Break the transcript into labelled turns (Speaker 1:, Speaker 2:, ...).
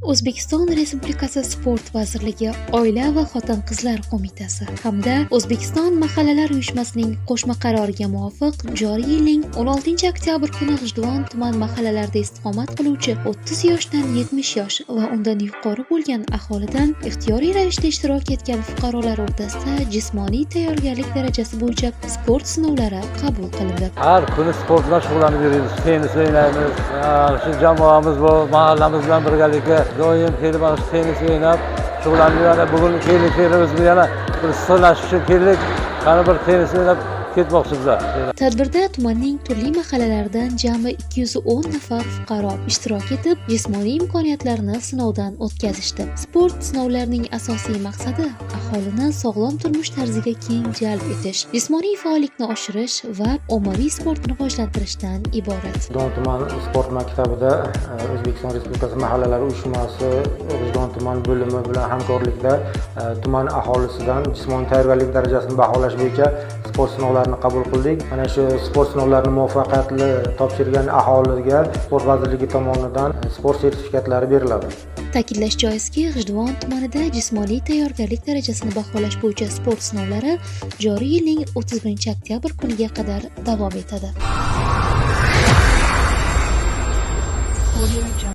Speaker 1: O'zbekiston Respublikasi Sport vazirligi Oila va xotin-qizlar qo'mitasi hamda O'zbekiston mahallalar uyushmasining qo'shma qaroriga muvofiq joriy yilning 16 oktyabr kuni G'ijduvon tuman mahallalarida istiqomat qiluvchi 30 yoshdan 70 yosh va undan yuqori bo'lgan aholidan ixtiyoriy ravishda ishtirok etgan fuqarolar o'rtasida jismoniy tayyorgarlik darajasi bo'yicha sport sinovlari qabul qilindi.
Speaker 2: Har kuni sport bilan shug'ullanib yuramiz, tennis o'ynaymiz. Shu jamoamiz bu mahallamiz bilan birgalikda doim kelib tennis o'ynab shug'ullanib yuradi. Bugun kelishimiz yana bir sirlashish uchun keldik. Qani bir tennis o'ynab ketmoqchimizlar.
Speaker 1: Tadbirda tumanning turli mahallalaridan jami 210 nafar fuqaro ishtirok etib, jismoniy imkoniyatlarini sinovdan o'tkazishdi. Sport sinovlarining asosiy maqsadi aholini sog'lom turmush tarziga keng jalb etish, jismoniy faollikni oshirish va ommaviy sportni rivojlantirishdan iborat.
Speaker 3: G'ijduvon tuman sport maktabida O'zbekiston Respublikasi mahallalar uyushmasi G'ijduvon tuman bo'limi bilan hamkorlikda tuman aholisidan jismoniy tayyorgarlik darajasini baholash bo'yicha sport sinovlarini qabul qildik. Mana shu sport sinovlarini muvaffaqiyatli topshirgan aholiga sport vazirligi tomonidan sport sertifikatlari beriladi.
Speaker 1: Ta'kidlash joizki, G'ijduvon tumanida jismoniy tayyorgarlik darajasini baholash bo'yicha sport sinovlari joriy yilning 31-oktyabr kuniga qadar davom etadi.